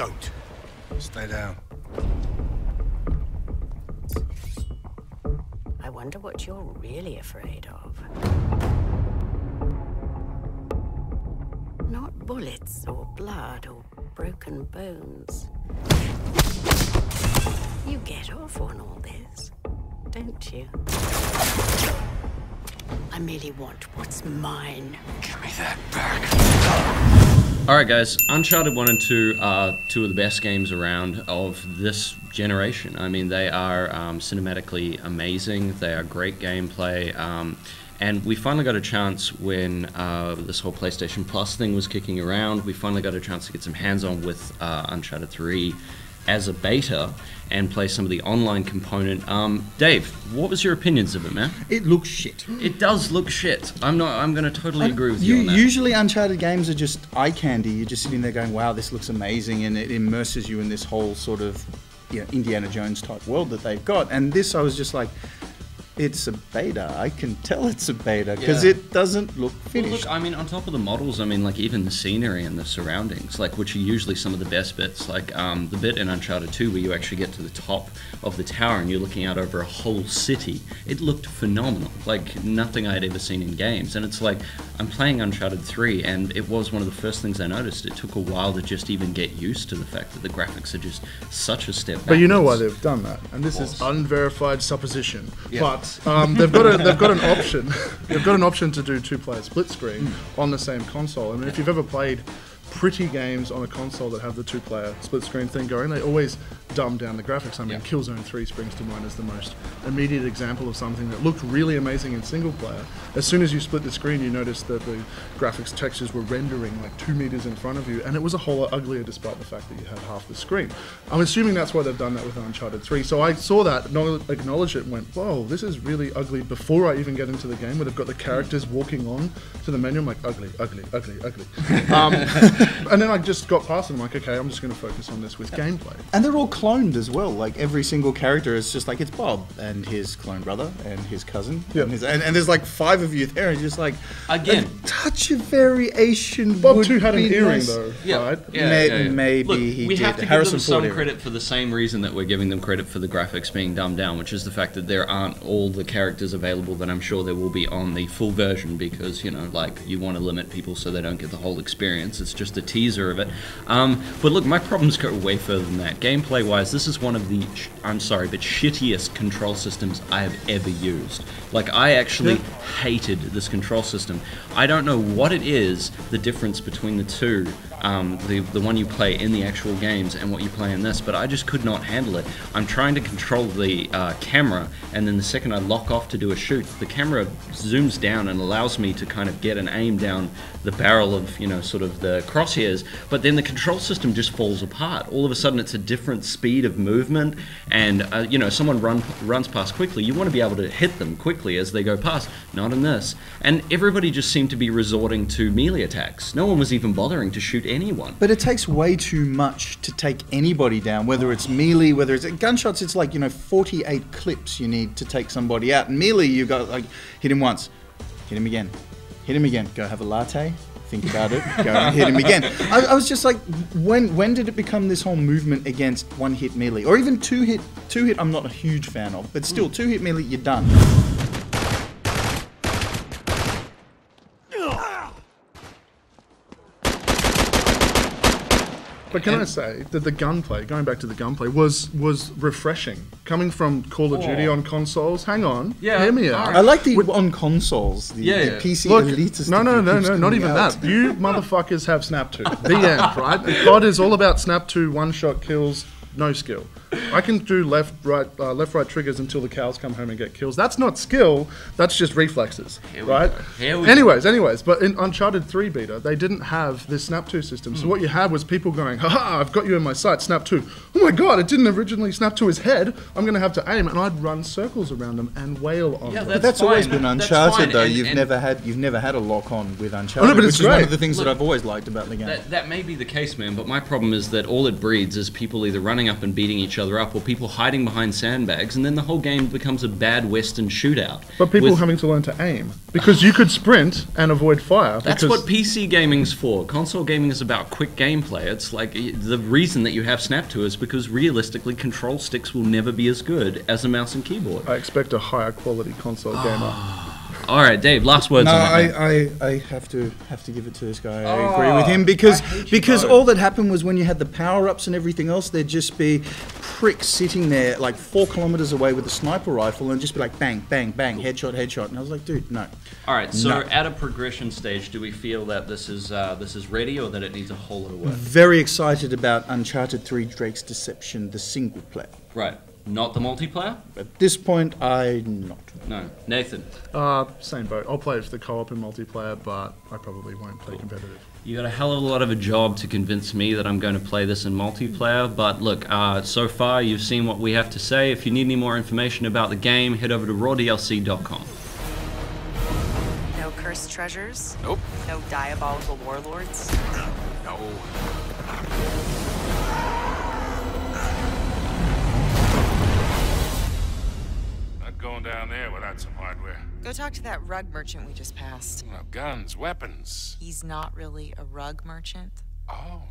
Don't. Stay down. I wonder what you're really afraid of. Not bullets or blood or broken bones. You get off on all this, don't you? I merely want what's mine. Give me that back. Alright guys, Uncharted 1 and 2 are two of the best games around of this generation. I mean, they are cinematically amazing, they are great gameplay, and we finally got a chance when this whole PlayStation Plus thing was kicking around, we finally got a chance to get some hands-on with Uncharted 3 as a beta and play some of the online component. Dave, what was your opinions of it, man? It looks shit. It does look shit. I'm going to totally agree with you on that. Usually Uncharted games are just eye candy. You're just sitting there going, wow, this looks amazing, and it immerses you in this whole sort of, you know, Indiana Jones type world that they've got. And this, I was just like, it's a beta. I can tell it's a beta because it doesn't look finished. Well, look, I mean, on top of the models, I mean, like even the scenery and the surroundings, like which are usually some of the best bits, like the bit in Uncharted 2 where you actually get to the top of the tower and you're looking out over a whole city. It looked phenomenal, like nothing I had ever seen in games. And it's like, I'm playing Uncharted 3 and it was one of the first things I noticed. It took a while to just even get used to the fact that the graphics are just such a step backwards. But you know why they've done that, and this is unverified supposition. Yeah. But they've got an option. They've got an option to do two-player split screen on the same console. I mean, if you've ever played pretty games on a console that have the two-player split screen thing going, they always dumb down the graphics. I mean, Killzone 3 springs to mind as the most immediate example of something that looked really amazing in single player. As soon as you split the screen, you noticed that the graphics textures were rendering like 2 meters in front of you, and it was a whole lot uglier despite the fact that you had half the screen. I'm assuming that's why they've done that with Uncharted 3. So I saw that, acknowledged it, and went, whoa, this is really ugly before I even get into the game, where they've got the characters walking on to the menu. I'm like, ugly, ugly, ugly, ugly. And then I just got past it. I'm like, okay, I'm just going to focus on this with gameplay. And they're all cloned as well. Like every single character is just like, it's Bob and his clone brother and his cousin. Yep. And there's like 5 of you there, and you're just like, again, a touch of variation. Bob would too had an be earring nice. though, yeah. right? Maybe Look, he we did. have to Harrison give them Ford some era. credit for the same reason that we're giving them credit for the graphics being dumbed down, which is the fact that there aren't all the characters available that I'm sure there will be on the full version, because, you know, like, you want to limit people so they don't get the whole experience. It's just a teaser of it. But look, my problems go way further than that. Gameplay-wise, this is one of the, I'm sorry, but shittiest control systems I have ever used. Like, I actually hated this control system. I don't know what it is, the difference between the two, the one you play in the actual games and what you play in this, but I just could not handle it. I'm trying to control the camera, and then the second I lock off to do a shoot, the camera zooms down and allows me to kind of get an aim down the barrel of, you know, sort of the crosshairs, but then the control system just falls apart. All of a sudden it's a different speed of movement, and you know, someone runs past quickly, you want to be able to hit them quickly as they go past. Not in this. And everybody just seemed to be resorting to melee attacks. No one was even bothering to shoot anyone. But it takes way too much to take anybody down, whether it's melee, whether it's gunshots. It's like, you know, 48 clips you need to take somebody out. And melee, you got like, hit him once, hit him again, hit him again, go have a latte, think about it, go and hit him again. I was just like, when did it become this whole movement against one-hit melee? Or even two-hit I'm not a huge fan of, but still, two-hit melee, you're done. But can I say that the gunplay, going back to the gunplay, was refreshing. Coming from Call of Duty on consoles, hang on, hear me out. I like the on consoles, the PC Look, elitist. No, not even that. You motherfuckers have Snap 2. The end, right? The COD is all about Snap 2, one-shot kills, no skill. I can do left, right triggers until the cows come home and get kills. That's not skill, that's just reflexes, right? Anyways, but in Uncharted 3 beta, they didn't have this Snap 2 system. So what you had was people going, haha, I've got you in my sight, Snap 2. Oh my god, it didn't originally snap to his head. I'm going to have to aim, and I'd run circles around them and wail on them. But that's always been Uncharted, though. You've never had a lock-on with Uncharted, but it's which is one of great. the things that I've always liked about the game. That may be the case, man, but my problem is that all it breeds is people either running running up and beating each other up, or people hiding behind sandbags, and then the whole game becomes a bad Western shootout. But people with- having to learn to aim. Because you could sprint and avoid fire. That's because what PC gaming's for. Console gaming is about quick gameplay. It's like the reason that you have Snap to is because realistically control sticks will never be as good as a mouse and keyboard. I expect a higher quality console gamer. All right, Dave, last words No, on that. I have to give it to this guy. I agree with him because all that happened was when you had the power-ups and everything else, there'd just be pricks sitting there like 4 kilometers away with a sniper rifle and just be like bang, bang, bang, headshot, headshot. And I was like, dude, no. All right, so No. at a progression stage, do we feel that this is ready, or that it needs a whole lot of work? Very excited about Uncharted 3 Drake's Deception, the single player. Right, not the multiplayer? At this point, I'm not. No, Nathan. Same boat. I'll play it for the co-op and multiplayer, but I probably won't play competitive. You got a hell of a lot of a job to convince me that I'm going to play this in multiplayer, but look, so far you've seen what we have to say. If you need any more information about the game, head over to rawdlc.com. No cursed treasures? Nope. No diabolical warlords? No. Not going down there without some hardware. Go talk to that rug merchant we just passed. Well, guns, weapons. He's not really a rug merchant. Oh.